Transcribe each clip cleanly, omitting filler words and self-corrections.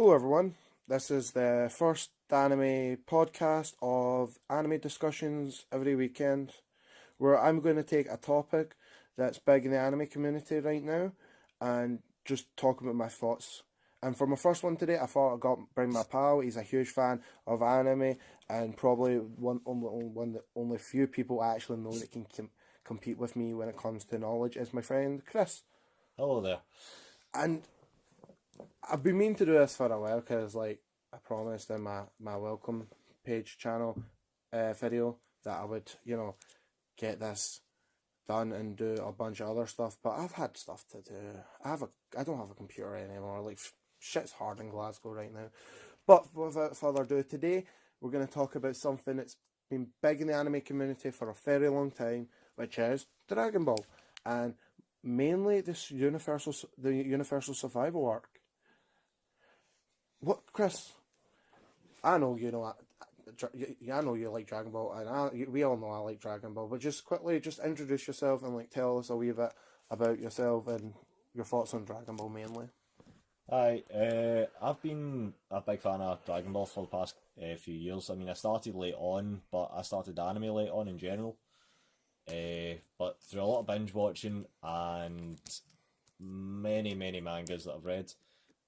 Hello, everyone. This is the first Danime podcast of anime discussions every weekend, where I'm going to take a topic that's big in the anime community right now and just talk about my thoughts. And for my first one today, I thought bring my pal. He's a huge fan of anime and probably one the only few people I actually know that can compete with me when it comes to knowledge is my friend Chris. Hello there. And I've been meaning to do this for a while because, like, I promised in my welcome page channel video that I would, get this done and do a bunch of other stuff. But I've had stuff to do. I don't have a computer anymore. Like, shit's hard in Glasgow right now. But without further ado, today we're going to talk about something that's been big in the anime community for a very long time, which is Dragon Ball, and mainly the Universal Survival arc. What, Chris? I know you know. I know you like Dragon Ball, and we all know I like Dragon Ball. But just quickly, just introduce yourself and like tell us a wee bit about yourself and your thoughts on Dragon Ball mainly. Hi, I've been a big fan of Dragon Ball for the past few years. I mean, I started late on, but I started anime late on in general. But through a lot of binge watching and many mangas that I've read,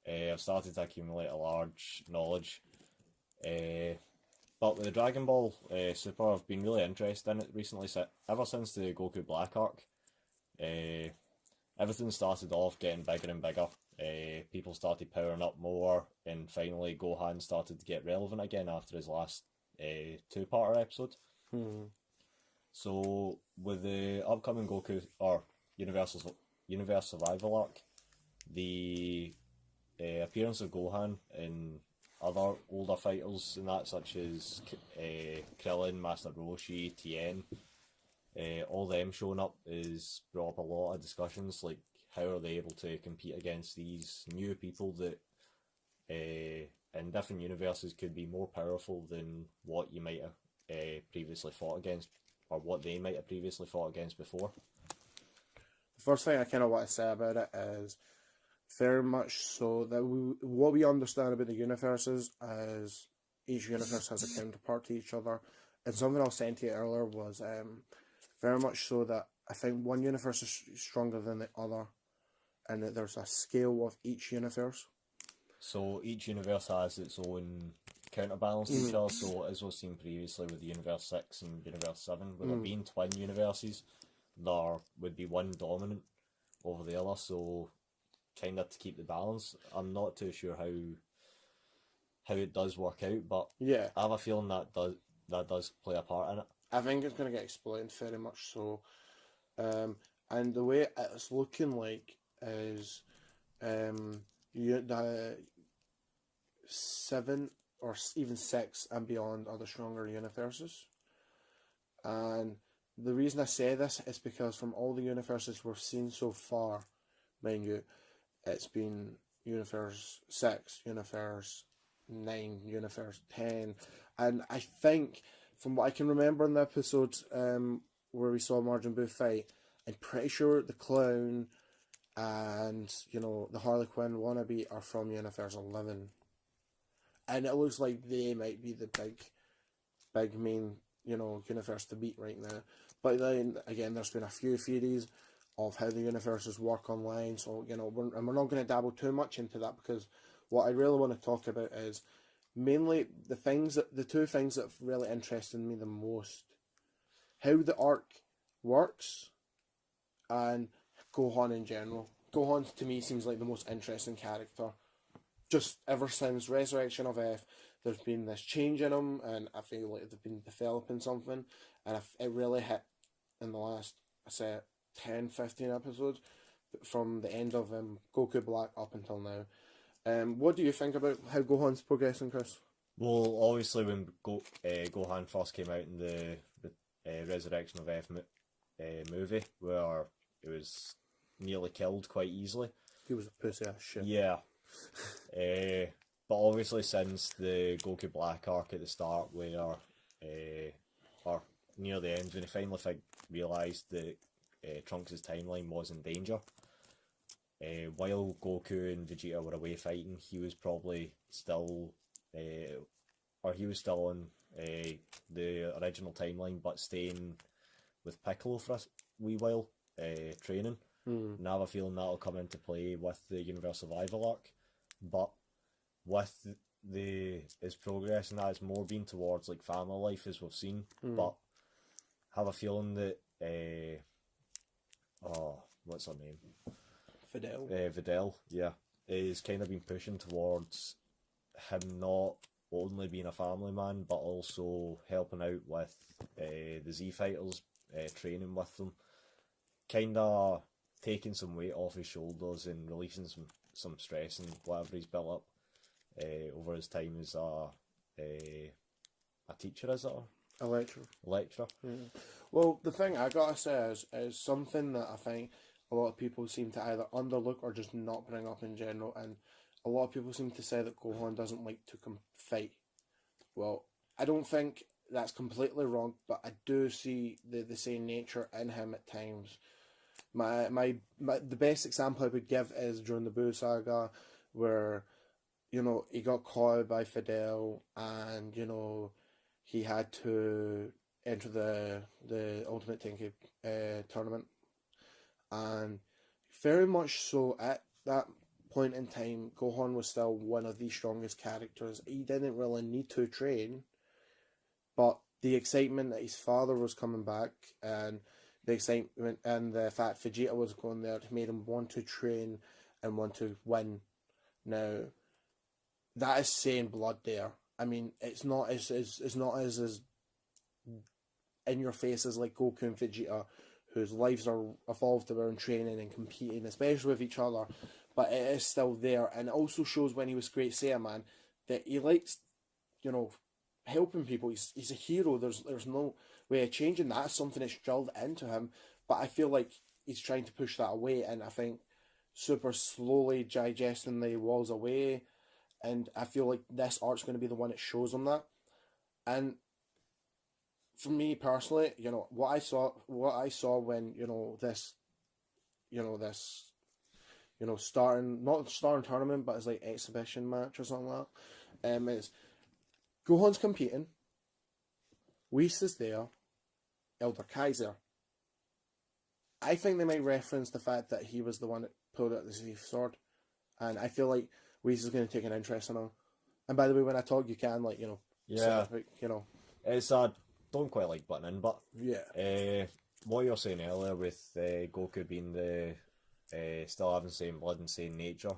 I've started to accumulate a large knowledge. But with the Dragon Ball Super, I've been really interested in it recently, ever since the Goku Black arc. Everything started off getting bigger and bigger. People started powering up more, and finally Gohan started to get relevant again after his last two-parter episode. So with the upcoming Goku or Universe Survival arc, the appearance of Gohan and other older fighters and that, such as Krillin, Master Roshi, Tien, all them showing up is brought up a lot of discussions, like how are they able to compete against these new people that in different universes could be more powerful than what you might have previously fought against, or what they might have previously fought against before. The first thing I kind of want to say about it is very much so that what we understand about the universes is each universe has a counterpart to each other. And something I was saying to you earlier was very much so that I think one universe is stronger than the other, and that there's a scale of each universe. So each universe has its own counterbalance to each other. So as was seen previously with the Universe 6 and Universe 7, with there being twin universes, there would be one dominant over the other, so kind of to keep the balance. I'm not too sure how it does work out, but yeah, I have a feeling that does play a part in it. I think it's going to get explained very much so. And the way it's looking like is the 7 or even 6 and beyond are the stronger universes. And the reason I say this is because from all the universes we've seen so far, mind you, it's been Universe 6, Universe 9, Universe 10, and I think, from what I can remember in the episodes where we saw Majin Buu fight, I'm pretty sure the Clown and, the Harley Quinn wannabe are from Universe 11. And it looks like they might be the big main, universe to beat right now. But then, again, there's been a few theories of how the universes work online, so, we're not going to dabble too much into that, because what I really want to talk about is mainly the two things that have really interested me the most: how the arc works, and Gohan in general. Gohan, to me, seems like the most interesting character. Just ever since Resurrection of F, there's been this change in him, and I feel like they've been developing something, and it really hit in the last, I say, 10-15 episodes, from the end of Goku Black up until now. What do you think about how Gohan's progressing, Chris? Well, obviously when Gohan first came out in the Resurrection of F movie, where he was nearly killed quite easily. He was a pussy ass shit. Yeah. But obviously since the Goku Black arc at the start, where or near the end, when he finally realised that Trunks' timeline was in danger, while Goku and Vegeta were away fighting, he was probably still, or he was still on the original timeline, but staying with Piccolo for a wee while, training. And I have a feeling that'll come into play with the Universe Survival arc, but with his progress and that, it's more been towards like family life as we've seen. But I have a feeling that what's her name? Videl, yeah, is kind of been pushing towards him not only being a family man, but also helping out with the Z Fighters, training with them, kind of taking some weight off his shoulders and releasing some stress and whatever he's built up over his time as a teacher, is it? A lecturer. Yeah. Well, the thing I gotta say is something that I think a lot of people seem to either underlook or just not bring up in general, and a lot of people seem to say that Gohan doesn't like to fight. Well, I don't think that's completely wrong, but I do see the same nature in him at times. The best example I would give is during the Buu saga, where, you know, he got caught out by Fidel, and, you know, he had to enter the Ultimate Tenki tournament, and very much so at that point in time, Gohan was still one of the strongest characters. He didn't really need to train, but the excitement that his father was coming back, and the excitement and the fact Vegeta was going there, made him want to train and want to win. Now, that is saying blood there. I mean, it's not as in your face as like Goku and Vegeta, whose lives are evolved around training and competing, especially with each other. But it is still there, and it also shows when he was Great Saiyaman that he likes, you know, helping people. He's a hero. There's no way of changing that. It's something that's drilled into him. But I feel like he's trying to push that away, and I think super slowly digesting the walls away. And I feel like this art's going to be the one that shows him that. And for me personally, you know, what I saw when, not starting tournament, but it's like exhibition match or something like that. Is Gohan's competing, Whis is there, Elder Kaiser. I think they might reference the fact that he was the one that pulled out the Zeef sword, and I feel like Whis is going to take an interest in him. And by the way, when I talk, you can, like, you know, it's don't quite like butting in, but what you were saying earlier with Goku being the still having same blood and same nature,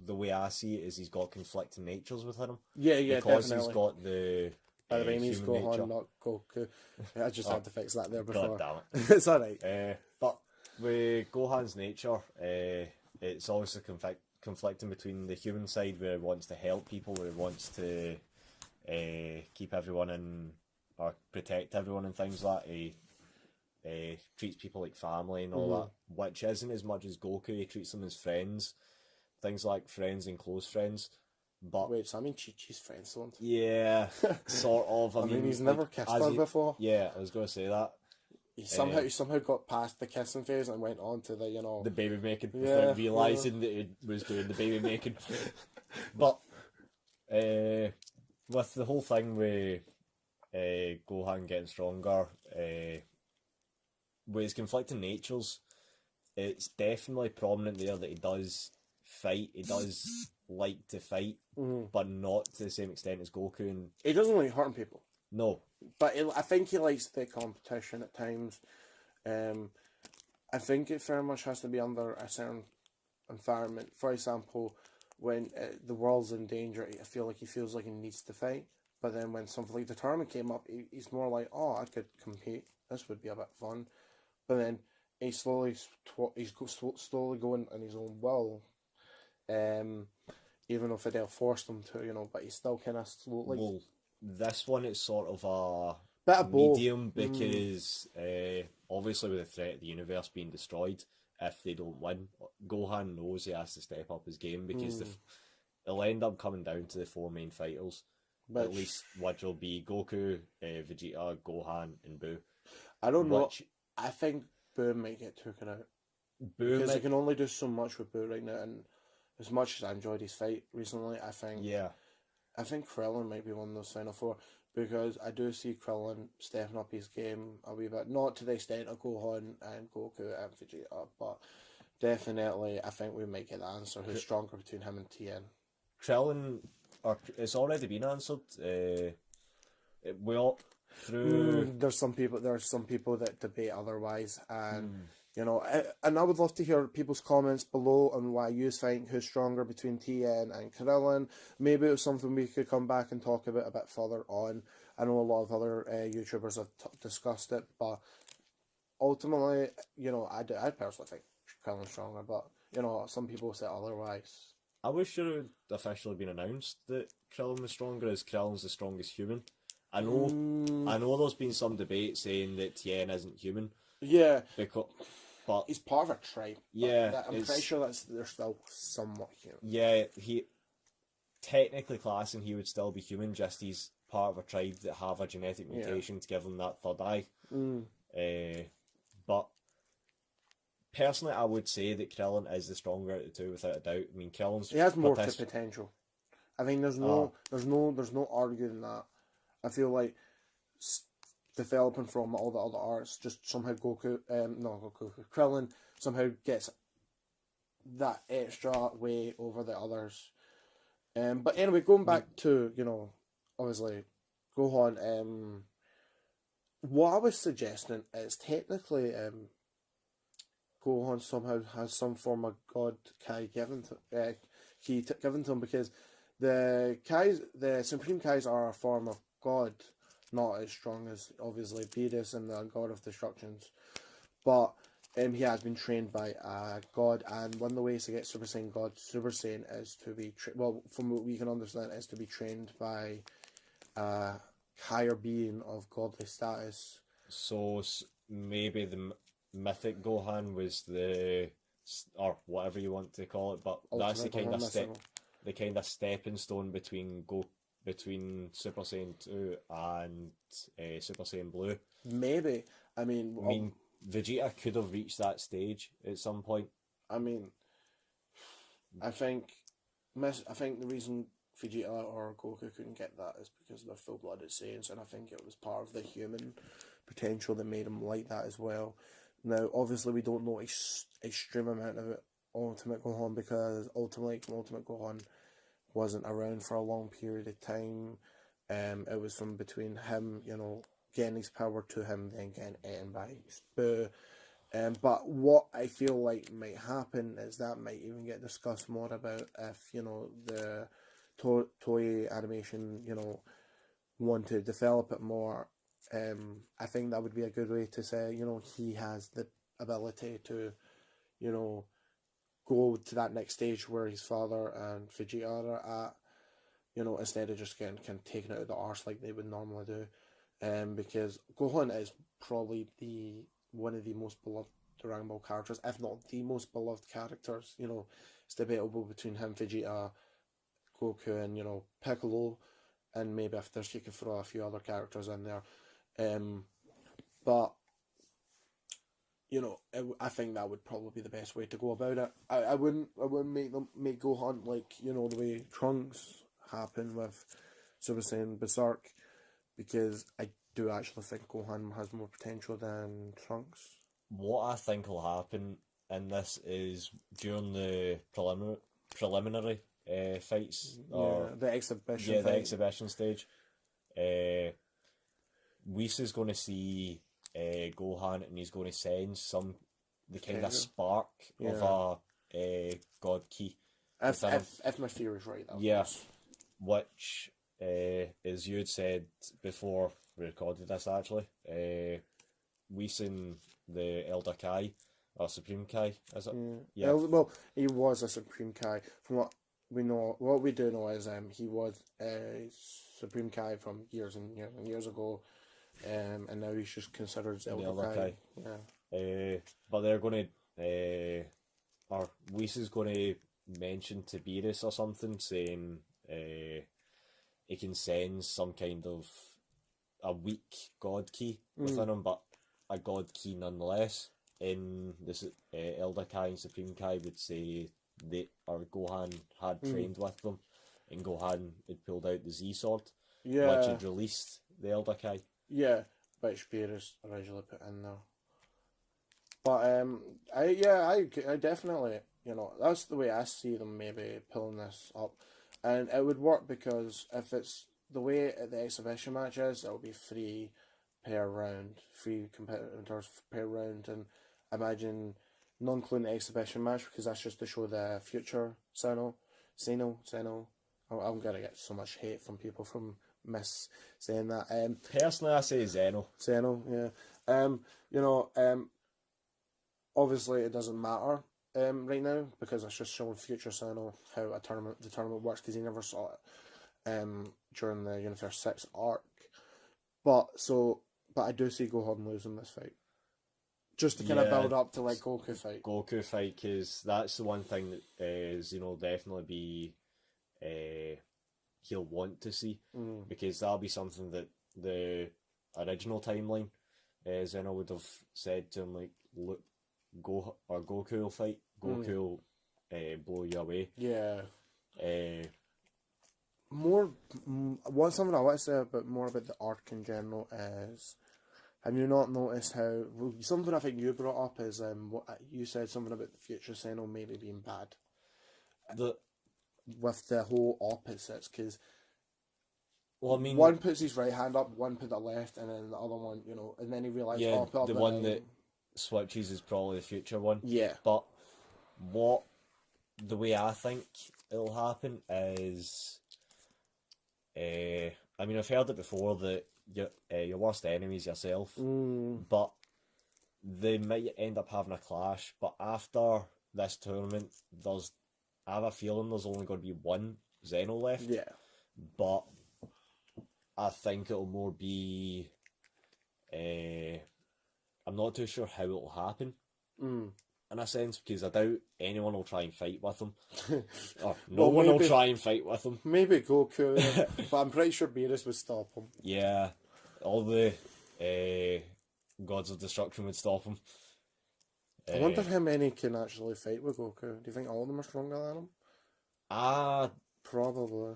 the way I see it is he's got conflicting natures within him. Because definitely. He's got the by the way, he's Gohan, nature. Not Goku. I just had to fix that there before. God damn it. It's alright. But with Gohan's nature, it's obviously conflicting between the human side, where he wants to help people, where he wants to keep everyone in, or protect everyone and things like that. He treats people like family and all that, which isn't as much as Goku. He treats them as friends, things like friends and close friends. But wait, so I mean Chi-Chi's friends, don't? Yeah, sort of. I mean, he's never kissed her before. Yeah, I was going to say that. He somehow got past the kissing phase and went on to the baby making without realising that he was doing the baby making. But with the whole thing with Gohan getting stronger, with his conflicting natures, it's definitely prominent there that he does fight. He does like to fight, but not to the same extent as Goku. And he doesn't like hurting people. No. But I think he likes the competition at times. I think it very much has to be under a certain environment. For example, when the world's in danger, I feel like he feels like he needs to fight. But then when something like the tournament came up, he's more like, oh, I could compete. This would be a bit fun. But then he's slowly going on his own will. Even though Fidel forced him to, but he's still kind of slowly. Well, this one is sort of a bit of medium because obviously with the threat of the universe being destroyed, if they don't win, Gohan knows he has to step up his game because it'll end up coming down to the four main fighters, at least, which will be Goku, Vegeta, Gohan, and Buu. I don't know. I think Buu might get taken out. Boo because they might, can only do so much with Boo right now. And as much as I enjoyed his fight recently, yeah. I think Krillin might be one of those final four because I do see Krillin stepping up his game a wee bit, not to the extent of Gohan and Goku and Vegeta, but definitely I think we might get the answer who's stronger between him and Tien. Krillin, or it's already been answered. We all through. There's some people that debate otherwise, and you know, and I would love to hear people's comments below on why you think who's stronger between Tien and Krillin. Maybe it was something we could come back and talk about a bit further on. I know a lot of other YouTubers have discussed it, but ultimately, you know, I personally think Krillin's stronger, but you know, some people say otherwise. I wish it had officially been announced that Krillin was stronger, as Krillin's the strongest human. I know there's been some debate saying that Tien isn't human, Yeah, but he's part of a tribe. yeah, I'm pretty sure they're still somewhat human. yeah, he technically classing he would still be human, just he's part of a tribe that have a genetic mutation to give him that third eye. But personally, I would say that Krillin is the stronger of the two, without a doubt. I mean, He has more potential. I think there's no arguing that. I feel like developing from all the other arts, just somehow Krillin somehow gets that extra way over the others. But anyway, going back to, you know, obviously Gohan. What I was suggesting is technically Gohan somehow has some form of God Kai given to him, because the Supreme Kais are a form of God, not as strong as obviously Beerus and the God of Destructions, but he has been trained by a God, and one of the ways to get Super Saiyan God Super Saiyan is to be from what we can understand, is to be trained by a higher being of godly status. So maybe the mythic Gohan was or whatever you want to call it, but that's the kind of stepping stone between Super Saiyan 2 and Super Saiyan Blue. Maybe. I mean, Vegeta could have reached that stage at some point. I mean, I think the reason Vegeta or Goku couldn't get that is because they're full-blooded Saiyans, and I think it was part of the human potential that made him like that as well. Now, obviously, we don't know extreme amount of it, Ultimate Gohan, because Ultimate Gohan wasn't around for a long period of time. It was from between him, you know, getting his power to him, then getting eaten by Boo. But what I feel like might happen is that might even get discussed more about if, you know, the Toei animation, you know, want to develop it more. I think that would be a good way to say, you know, he has the ability to, you know, go to that next stage where his father and Vegeta are at, you know, instead of just getting kind of taken out of the arse like they would normally do. Because Gohan is probably one of the most beloved Dragon Ball characters, if not the most beloved characters. You know, it's debatable between him, Vegeta, Goku, and, you know, Piccolo, and maybe if there's, you could throw a few other characters in there. But you know, I think that would probably be the best way to go about it. I wouldn't make Gohan like, you know, the way Trunks happened with Super Saiyan Berserk, because I do actually think Gohan has more potential than Trunks. What I think will happen in this is during the preliminary fights, the exhibition. Yeah, the exhibition stage. Whis is going to see Gohan, and he's going to sense the kind of spark of a God key. If my theory is right, which, as you had said before we recorded this, actually, Whis and the Elder Kai, or Supreme Kai, is it? Yeah. Well, he was a Supreme Kai. From what we know, what we do know is he was a Supreme Kai from years and years ago. And now he's just considered Elder Kai. Yeah. But they're going to, or Whis is going to mention to Beerus or something, saying he can sense some kind of a weak God key within him, but a God key nonetheless. in this Elder Kai and Supreme Kai would say Gohan had trained with them, and Gohan had pulled out the Z sword, which Yeah, had released the Elder Kai. yeah, which Beerus originally put in there. But I definitely, that's the way I see them maybe pulling this up, and it would work because if it's the way the exhibition match is, it'll be free per round, free competitors per round, and imagine not including the exhibition match because that's just to show the future Xeno. I'm gonna get so much hate from people from miss saying that. Personally, I say Zeno. Xeno, yeah. Obviously it doesn't matter right now because it's just showing future Xeno how the tournament works because he never saw it during the Universe 6 arc. But I do see Gohan losing this fight. Just to kind of build up to like Goku fight. Goku fight, because that's the one thing that Xeno definitely be he'll want to see, because that'll be something that the original timeline Xeno would have said to him, like, look, Goku will fight. Goku will blow you away. Yeah. Something I want to say about more about the arc in general is, have you not noticed how something I think you brought up is what you said something about the future Xeno maybe being bad. With the whole opposites, because one puts his right hand up, one put it left, and then the other one, and then he realized the one that switches is probably the future one. Yeah, but the way I think it'll happen is, I've heard it before that your worst enemy is yourself, but they might end up having a clash. But after this tournament, I have a feeling there's only going to be one Xeno left. Yeah, but I think it'll more be. I'm not too sure how it'll happen. In a sense, because I doubt anyone will try and fight with him. Or no one will try and fight with him. Maybe Goku, but I'm pretty sure Beerus would stop him. Yeah, all the Gods of Destruction would stop him. I wonder how many can actually fight with Goku. Do you think all of them are stronger than him? Probably.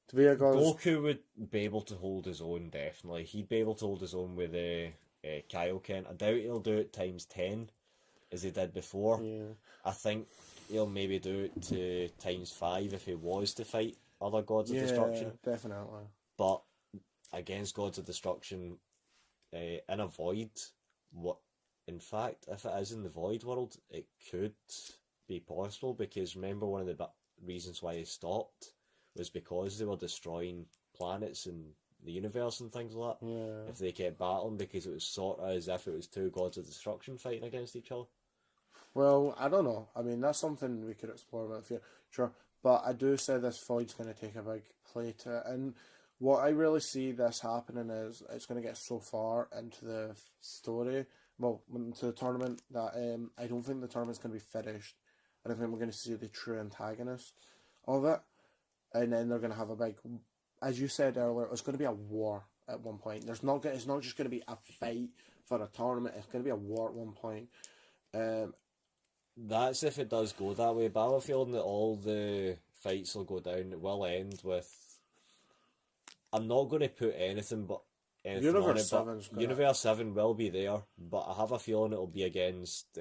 To be a god, Goku would be able to hold his own, definitely. He'd be able to hold his own with Kaioken. I doubt he'll do it times 10, as he did before. Yeah. I think he'll maybe do it to times 5 if he was to fight other Gods of Destruction. Definitely. But against Gods of Destruction, in a Void, in fact, if it is in the Void world, it could be possible, because remember one of the reasons why they stopped was because they were destroying planets and the universe and things like that. Yeah. If they kept battling, because it was sort of as if it was two Gods of Destruction fighting against each other. Well, I don't know. I mean, that's something we could explore about the future. But I do say this Void's going to take a big play to it. And what I really see this happening is it's going to get so far into the story, into the tournament, that I don't think the tournament's going to be finished. I don't think we're going to see the true antagonist of it. And then they're going to have a big, as you said earlier, it's going to be a war at one point. It's not just going to be a fight for a tournament. It's going to be a war at one point. That's if it does go that way, but I have a feeling that all the fights will go down. It will end with. I'm not going to put anything on it, but Universe 7 will be there, but I have a feeling it'll be against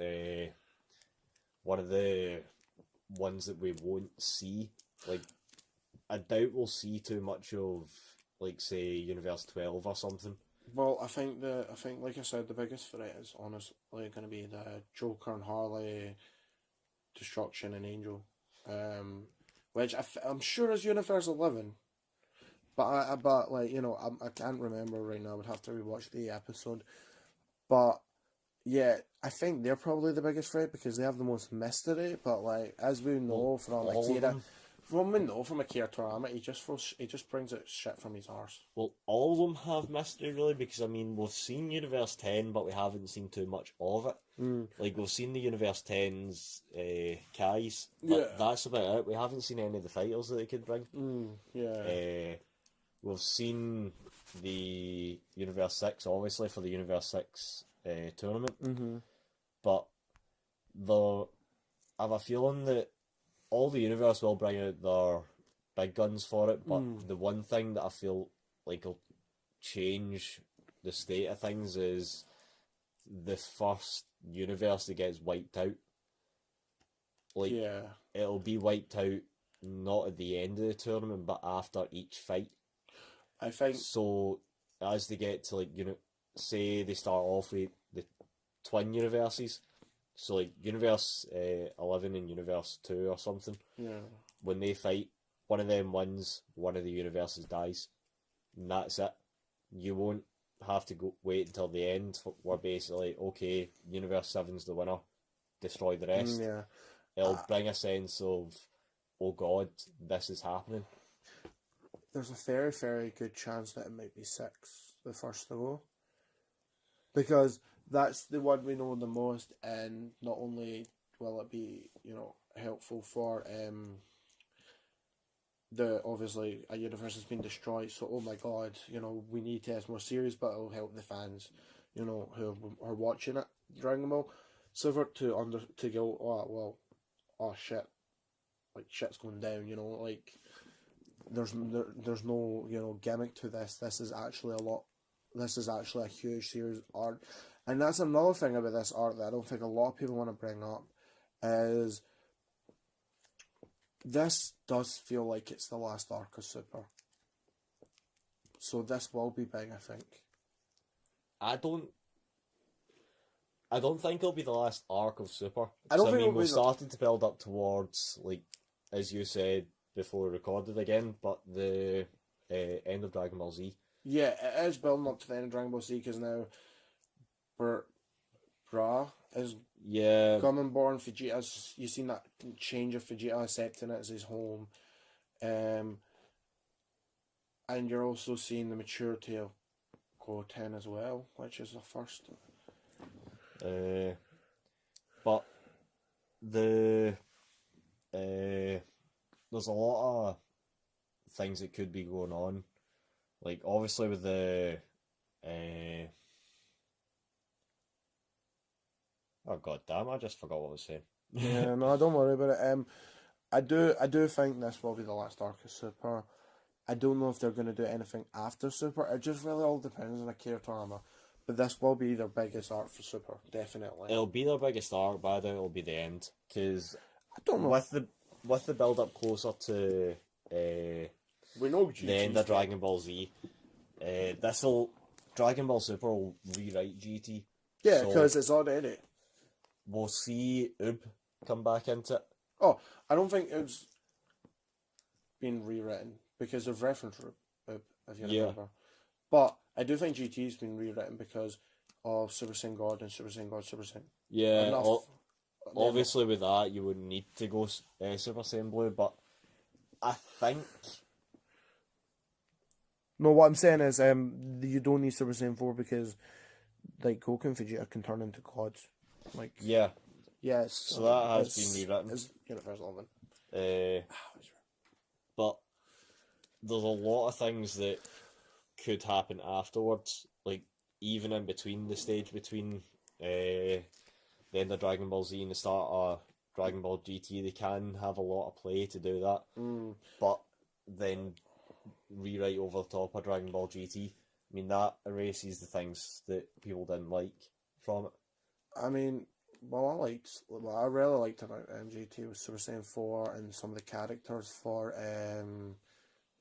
one of the ones that we won't see. Like, I doubt we'll see too much of, like, say, Universe 12 or something. Well, I think like I said, the biggest threat is honestly going to be the Joker and Harley destruction and Angel, which I'm sure is Universe 11, but I can't remember right now. I would have to rewatch the episode, but yeah, I think they're probably the biggest threat because they have the most mystery. But like as we know from Akira. From Akira Toriyama, he just brings out shit from his arse. Well, all of them have mystery, really, because, I mean, we've seen Universe 10, but we haven't seen too much of it. Like, we've seen the Universe 10's Kais, but that's about it. We haven't seen any of the fighters that they could bring. We've seen the Universe 6, obviously, for the Universe 6 tournament. but I have a feeling that all the universe will bring out their big guns for it, but the one thing that I feel like will change the state of things is the first universe that gets wiped out. Like, Yeah. it'll be wiped out not at the end of the tournament, but after each fight. I think So, as they get to, like, say they start off with the twin universes, so like Universe 11 and Universe 2 or something, yeah. when they fight, one of them wins, one of the universes dies, and that's it. You won't have to wait until the end where basically, okay, Universe 7's the winner, destroy the rest. Yeah. It'll bring a sense of, oh god, this is happening. There's a very, very good chance that it might be 6, the first to go. Because that's the one we know the most, and not only will it be, helpful for the obviously a universe has been destroyed, so oh my god, we need to have more series, but it'll help the fans, who are watching it, Dragon Ball Silver, to go, oh shit, like shit's going down, like there's no gimmick to this. This is actually a huge series art, and that's another thing about this art that I don't think a lot of people want to bring up is. This does feel like it's the last arc of Super. So this will be big, I think. I don't think it'll be the last arc of Super. I don't think we're starting to build up towards, like, as you said before we recorded again, but the end of Dragon Ball Z. Yeah, it is building up to the end of Dragon Ball Z because now Bra is coming born. Vegeta's, you've seen that change of Vegeta accepting it as his home. And you're also seeing the maturity of Goten as well, which is the first. But there's a lot of things that could be going on. Like, obviously with the oh god damn, I just forgot what I was saying. Yeah, no, don't worry about it. I do think this will be the last arc of Super. I don't know if they're going to do anything after Super. It just really all depends on Akira Toriyama. But this will be their biggest arc for Super, definitely. It'll be their biggest arc, but I doubt it'll be the end. Because I don't know. With the build up closer to we know the end of Dragon Ball Z, Dragon Ball Super will rewrite GT. Yeah, because it's already. We'll see Ub come back into it. Oh, I don't think it's been rewritten because of reference Ub, if you remember. But I do think GT's been rewritten because of Super Saiyan God and Super Saiyan God, Super Saiyan. Yeah, obviously with that you wouldn't need to go Super Saiyan Blue, but I think... No, what I'm saying is you don't need Super Saiyan 4 because like Goku and Vegeta can turn into gods. Like yeah. Yes. So that has been rewritten. It's Universal then. But there's a lot of things that could happen afterwards, like even in between the stage between the end of Dragon Ball Z and the start of Dragon Ball GT, they can have a lot of play to do that. But then rewrite over the top of Dragon Ball GT. I mean, that erases the things that people didn't like from it. I mean, what I really liked about GT was Super Saiyan 4 and some of the characters for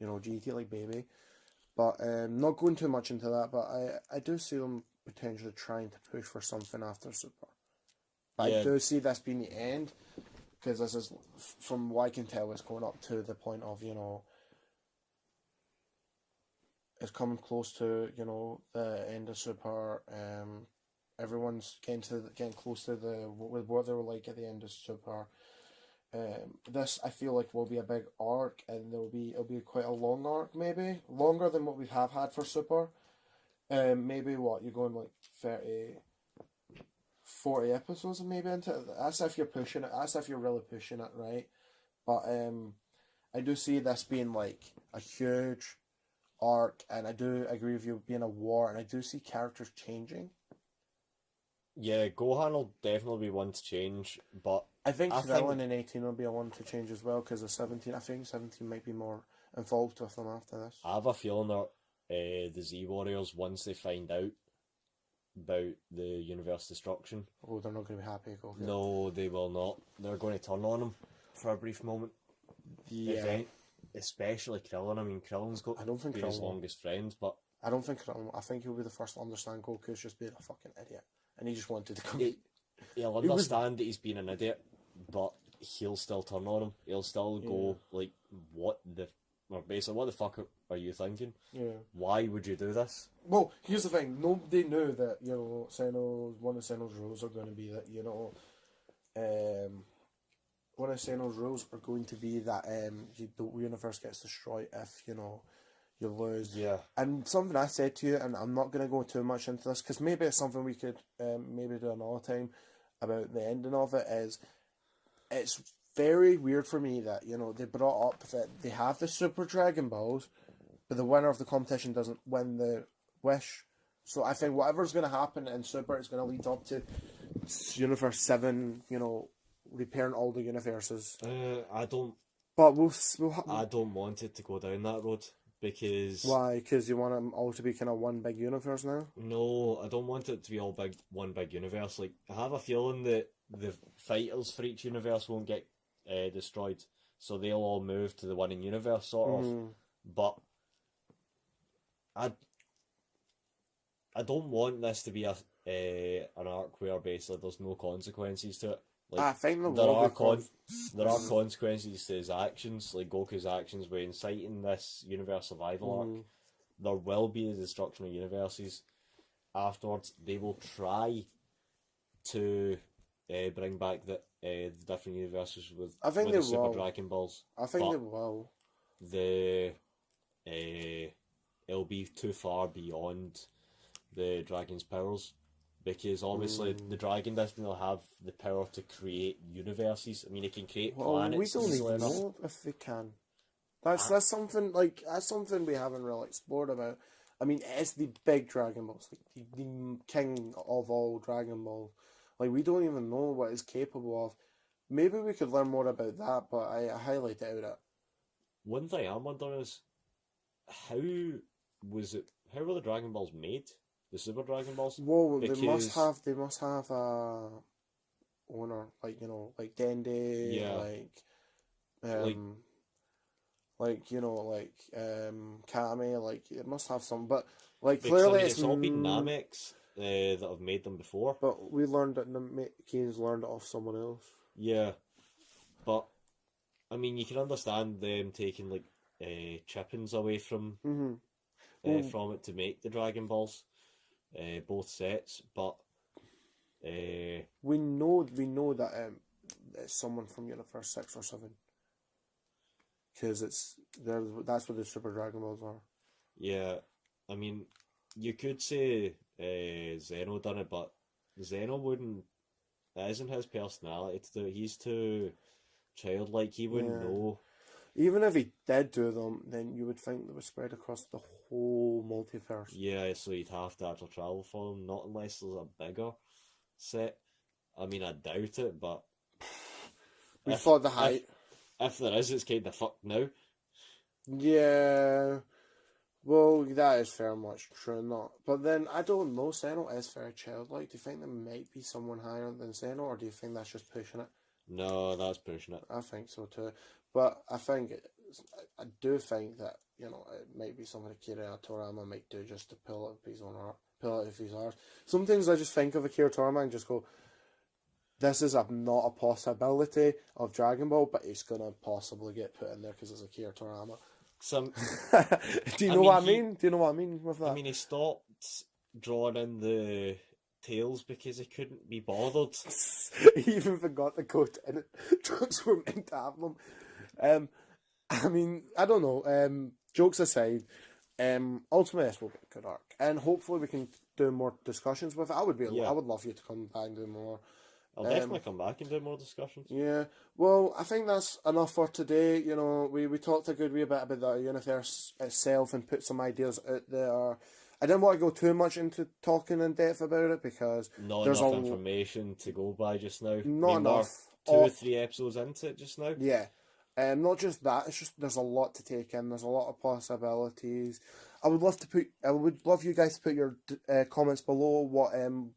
GT, like Baby. But not going too much into that, but I do see them potentially trying to push for something after Super. Yeah. I do see this being the end, because this is, from what I can tell, it's going up to the point of, it's coming close to, the end of Super. Everyone's getting close to what they were like at the end of Super. This, I feel like, will be a big arc, and it'll be quite a long arc, maybe longer than what we have had for Super. Maybe you're going like 30, 40 episodes, maybe into it. That's if you're pushing it. That's if you're really pushing it, right? But I do see this being like a huge arc, and I do agree with you being a war, and I do see characters changing. Yeah, Gohan will definitely be one to change, but I think I Krillin think in 18 will be a one to change as well because of 17. I think 17 might be more involved with them after this. I have a feeling that the Z Warriors, once they find out about the universe destruction, Oh, they're not going to be happy. Go get. no, they will not. They're going to turn on him for a brief moment. Yeah. Event, especially Krillin. I mean, Krillin's got I don't think been his Krillin will. longest friend, but I don't think Krillin will. I think he'll be the first to understand Goku's just being a fucking idiot. And he just wanted to come. he'll He was- understand that he's been an idiot, but he'll still turn on him. He'll still go like, "What the?" Or basically, what the fuck are you thinking? Yeah. Why would you do this? Well, here's the thing. Nobody knew that, one of Senno's rules are going to be that, one of Senno's rules are going to be that the universe gets destroyed if, you lose. Yeah. And something I said to you, and I'm not going to go too much into this, because maybe it's something we could maybe do another time about the ending of it, is it's very weird for me that, they brought up that they have the Super Dragon Balls, but the winner of the competition doesn't win the wish. So I think whatever's going to happen in Super is going to lead up to Universe 7, repairing all the universes. I don't. But I don't want it to go down that road because. Why? Because you want them all to be kind of one big universe now? No, I don't want it to be all one big universe. Like, I have a feeling that the fighters for each universe won't get destroyed, so they'll all move to the winning universe, sort of. But I don't want this to be an arc where basically there's no consequences to it. Like, I think there are consequences to his actions, like Goku's actions when inciting this universe survival arc. There will be the destruction of universes. Afterwards, they will try to bring back the different universes with the Super Dragon Balls. I think they will. It'll be too far beyond the dragon's powers, because obviously the dragon doesn't have the power to create universes. I mean, it can create planets. We don't even know if they can. That's something we haven't really explored about. I mean, it's the big Dragon Balls, like the king of all Dragon Balls. Like, we don't even know what it's capable of. Maybe we could learn more about that, but I highly doubt it. One thing I'm wondering is, how were the Dragon Balls made? The Super Dragon Balls? Well, they must have a owner, like Dende, Kame, like it must have some, but like because, clearly it's all been Namex that have made them before. But we learned that Kane's learned it off someone else. Yeah, but I mean, you can understand them taking like chippings away from from it to make the Dragon Balls, both sets. But we know that it's someone from Universe 6 or 7, because that's what the Super Dragon Balls are. Yeah, I mean, you could say Zeno done it, but Zeno wouldn't. That isn't his personality. He's too childlike. He wouldn't know. Even if he did do them, then you would think they would spread across the whole multiverse. Yeah, so you'd have to actually travel for them, not unless there's a bigger set. I mean, I doubt it, but we thought the height. If there is, it's kind of fucked now. Yeah. Well, that is very much true, not. But then, I don't know, Zeno is very childlike. Do you think there might be someone higher than Zeno, or do you think that's just pushing it? No, that's pushing it. I think so too. But I do think that, it might be something Akira Toriyama might do just to pull out of his arse. Sometimes I just think of Akira Toriyama and just go, this is not a possibility of Dragon Ball, but it's going to possibly get put in there because it's Akira Toriyama. Do you know what I mean? Do you know what I mean with that? I mean, he stopped drawing in the tails because he couldn't be bothered. He even forgot to go and it transformed into them. I mean, I don't know. Jokes aside, ultimately this will be a good arc, and hopefully we can do more discussions with it. I would love you to come back and do more. I'll definitely come back and do more discussions. Yeah, well, I think that's enough for today. We talked a good wee bit about the universe itself and put some ideas out there. I didn't want to go too much into talking in depth about it because Not there's enough information to go by just now. not We're enough. 2 or 3 episodes into it just now. Yeah. Not just that, it's just there's a lot to take in. There's a lot of possibilities. I would love you guys to put your comments below what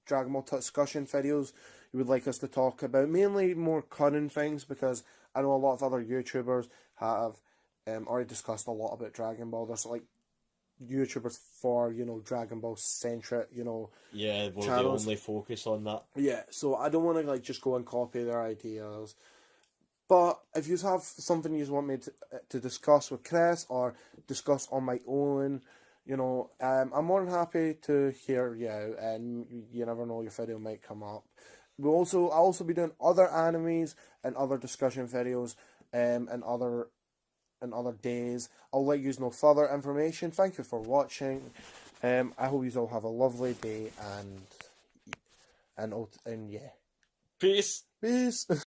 Dragon Ball discussion videos you would like us to talk about. Mainly more current things because I know a lot of other YouTubers have already discussed a lot about Dragon Ball. There's like YouTubers for Dragon Ball centric Yeah, we're channels. the only focus on that. Yeah, so I don't want to like just go and copy their ideas. But if you have something you want me to discuss with Chris or discuss on my own, I'm more than happy to hear you out, and you never know, your video might come up. I'll also be doing other animes and other discussion videos, and other days. I'll let you know further information. Thank you for watching. I hope you all have a lovely day, and yeah, Peace. peace.